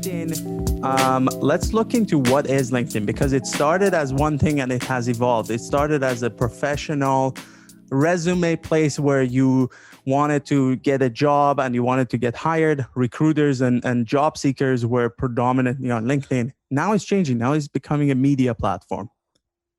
LinkedIn. Let's look into what is LinkedIn, because it started as one thing and it has evolved. It started as a professional resume place where you wanted to get a job and you wanted to get hired. Recruiters and job seekers were predominantly on LinkedIn. Now it's changing. Now it's becoming a media platform.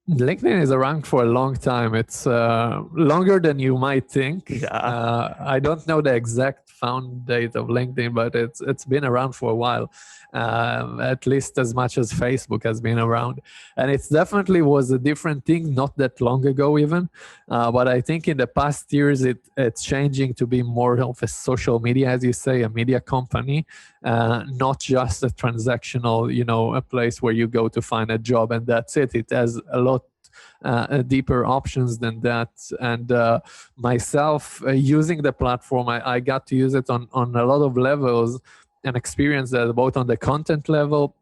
LinkedIn is around for a long time. It's longer than you might think. Yeah. I don't know the exact found date of LinkedIn, but it's been around for a while, at least as much as Facebook has been around. And it definitely was a different thing not that long ago even. But I think in the past years, it's changing to be more of a social media, as you say, a media company, not just a transactional, a place where you go to find a job and that's it. It has a lot deeper options than that. And myself using the platform, I got to use it on a lot of levels and experience that both on the content level,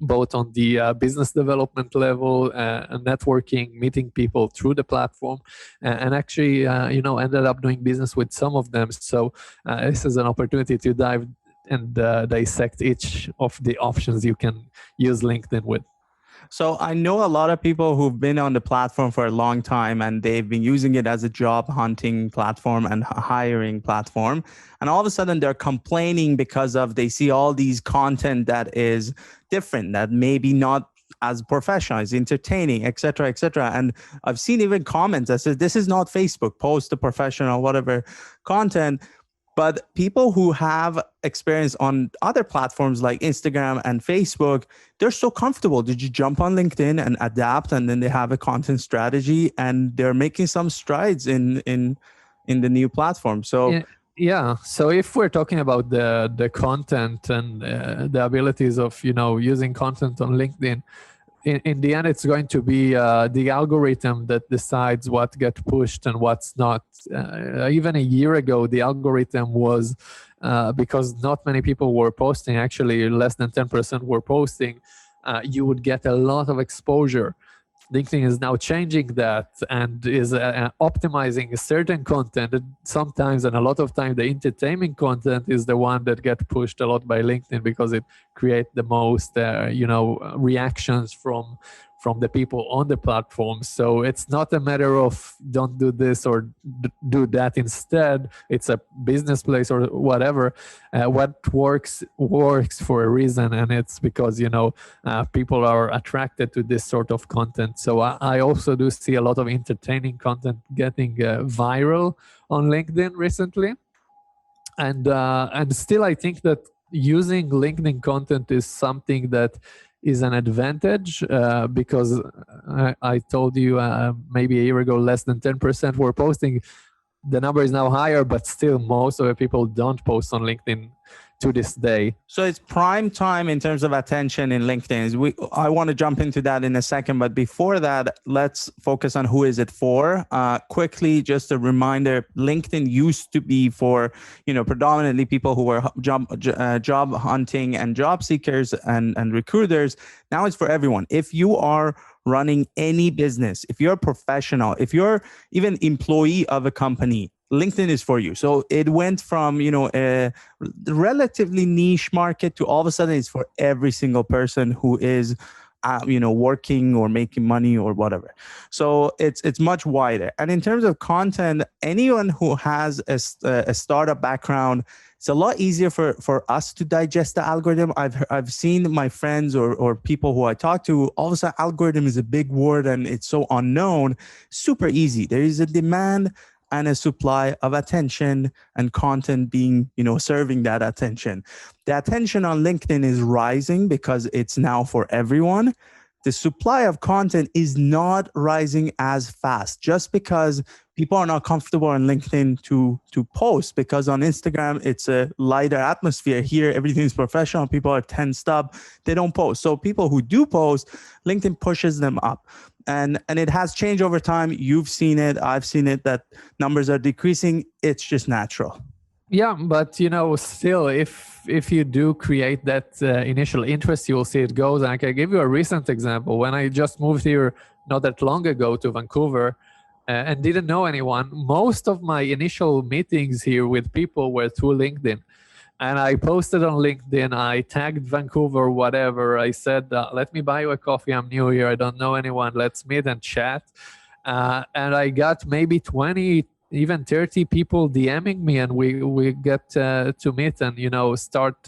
both on the business development level, networking, meeting people through the platform, and actually, ended up doing business with some of them. So this is an opportunity to dive and dissect each of the options you can use LinkedIn with. So I know a lot of people who've been on the platform for a long time and they've been using it as a job hunting platform and hiring platform. And all of a sudden they're complaining because they see all these content that is different, that maybe not as professional, as entertaining, et cetera, et cetera. And I've seen even comments that says, this is not Facebook, post the professional, whatever content. But people who have experience on other platforms like Instagram and Facebook, they're so comfortable. Did you jump on LinkedIn and adapt, and then they have a content strategy, and they're making some strides in the new platform. So yeah. So if we're talking about the content and the abilities of using content on LinkedIn, in the end, it's going to be the algorithm that decides what gets pushed and what's not. Even a year ago, the algorithm was, because not many people were posting, actually less than 10% were posting, you would get a lot of exposure. LinkedIn is now changing that and is optimizing certain content. Sometimes, and a lot of time, the entertainment content is the one that gets pushed a lot by LinkedIn because it creates the most, reactions from the people on the platform. So it's not a matter of don't do this or do that instead. It's a business place or whatever. What works for a reason, and it's because people are attracted to this sort of content. So I also do see a lot of entertaining content getting viral on LinkedIn recently, and still I think that using LinkedIn content is something that is an advantage because I told you maybe a year ago less than 10% were posting. The number is now higher, but still most of the people don't post on LinkedIn to this day. So it's prime time in terms of attention in LinkedIn. I want to jump into that in a second, but before that, let's focus on who is it for. Quickly, just a reminder, LinkedIn used to be for, predominantly people who were job hunting and job seekers and recruiters. Now it's for everyone. If you are running any business, if you're a professional, if you're even employee of a company, LinkedIn is for you. So it went from, a relatively niche market to all of a sudden it's for every single person who is, working or making money or whatever. So it's much wider. And in terms of content, anyone who has a startup background, it's a lot easier for us to digest the algorithm. I've seen my friends or people who I talk to, all of a sudden algorithm is a big word and it's so unknown. Super easy. There is a demand and a supply of attention and content being, serving that attention. The attention on LinkedIn is rising because it's now for everyone. The supply of content is not rising as fast just because people are not comfortable on LinkedIn to post, because on Instagram, it's a lighter atmosphere. Here, everything is professional. People are tensed up. They don't post. So people who do post, LinkedIn pushes them up. And it has changed over time. You've seen it. I've seen it, that numbers are decreasing. It's just natural. Yeah, but still, if you do create that initial interest, you will see it goes. And I can give you a recent example. When I just moved here not that long ago to Vancouver and didn't know anyone, most of my initial meetings here with people were through LinkedIn. And I posted on LinkedIn. I tagged Vancouver, whatever. I said, let me buy you a coffee. I'm new here. I don't know anyone. Let's meet and chat. And I got maybe 20, even 30 people DMing me, and we get to meet and, start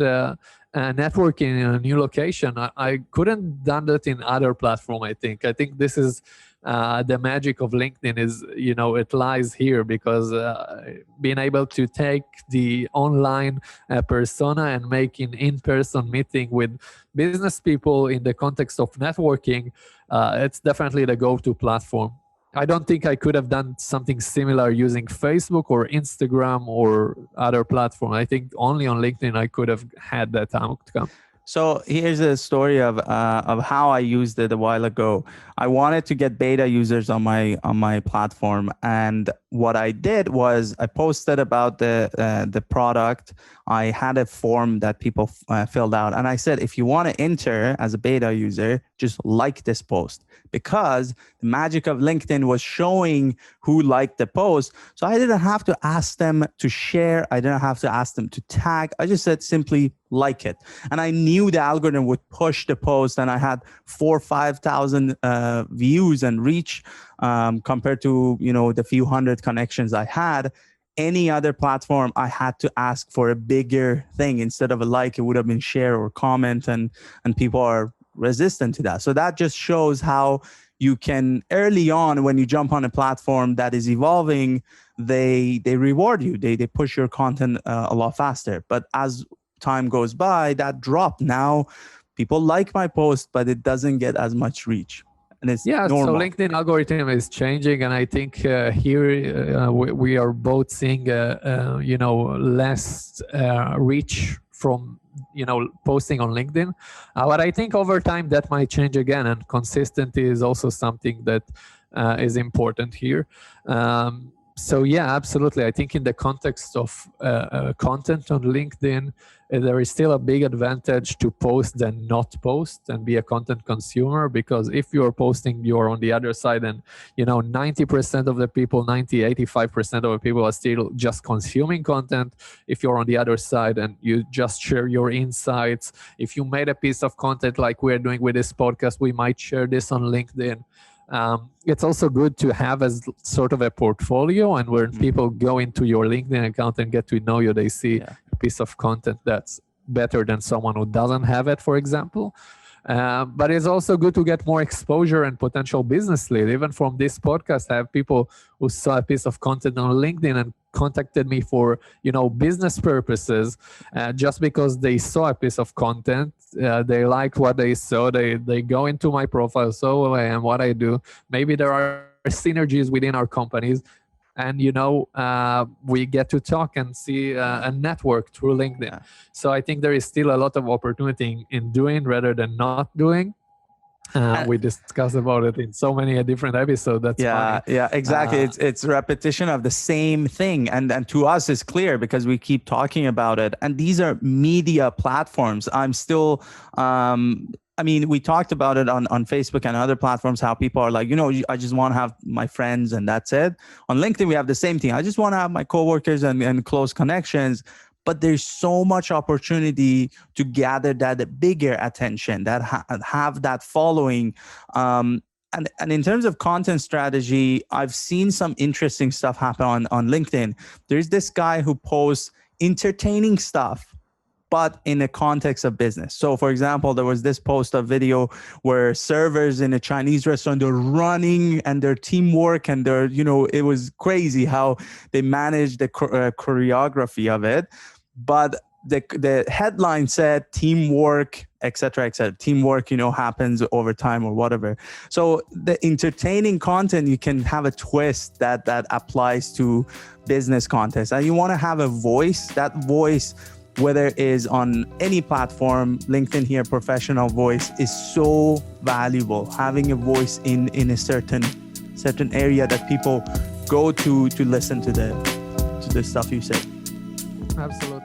networking in a new location. I couldn't done that in other platform. I think this is the magic of LinkedIn is, it lies here, because being able to take the online persona and make an in-person meeting with business people in the context of networking, it's definitely the go-to platform. I don't think I could have done something similar using Facebook or Instagram or other platform. I think only on LinkedIn I could have had that outcome. So here's a story of how I used it a while ago. I wanted to get beta users on my platform, and what I did was I posted about the product. I had a form that people filled out, and I said, if you want to enter as a beta user, just like this post, because the magic of LinkedIn was showing who liked the post. So I didn't have to ask them to share. I didn't have to ask them to tag. I just said simply like it. And I knew the algorithm would push the post, and I had 4,000 or 5,000 views and reach compared to, the few hundred connections I had. Any other platform, I had to ask for a bigger thing. Instead of a like, it would have been share or comment, and people are resistant to that. So that just shows how you can, early on, when you jump on a platform that is evolving, they reward you. They push your content a lot faster. But as time goes by, that dropped. Now people like my post, but it doesn't get as much reach. And it's normal. So LinkedIn algorithm is changing, and I think here we are both seeing less reach from posting on LinkedIn. But I think over time that might change again, and consistency is also something that is important here. So yeah, absolutely. I think in the context of content on LinkedIn, there is still a big advantage to post than not post and be a content consumer, because if you're posting, you're on the other side, and 90% of the people, 85% of the people are still just consuming content. If you're on the other side and you just share your insights, if you made a piece of content like we're doing with this podcast, we might share this on LinkedIn. It's also good to have as sort of a portfolio, and when people go into your LinkedIn account and get to know you, they see a piece of content that's better than someone who doesn't have it, for example. But it's also good to get more exposure and potential business lead. Even from this podcast, I have people who saw a piece of content on LinkedIn and contacted me for business purposes, just because they saw a piece of content, they liked what they saw, they go into my profile, so who I am, what I do. Maybe there are synergies within our companies, and we get to talk and see a network through LinkedIn. So I think there is still a lot of opportunity in doing rather than not doing. We discussed about it in so many different episodes. That's funny. Yeah, exactly. It's repetition of the same thing, and to us it's clear because we keep talking about it. And these are media platforms. I'm still. We talked about it on Facebook and other platforms, how people are like, I just want to have my friends and that's it. On LinkedIn, we have the same thing. I just want to have my coworkers and close connections. But there's so much opportunity to gather that bigger attention, that have that following. And in terms of content strategy, I've seen some interesting stuff happen on LinkedIn. There's this guy who posts entertaining stuff, but in the context of business. So for example, there was this post of video where servers in a Chinese restaurant, they're running and their teamwork, and they're, it was crazy how they managed the choreography of it. But the headline said teamwork, etc. Teamwork, happens over time or whatever. So the entertaining content, you can have a twist that applies to business context. And you want to have a voice. That voice, whether it is on any platform, LinkedIn here, professional voice is so valuable. Having a voice in a certain area that people go to listen to the stuff you say. Absolutely.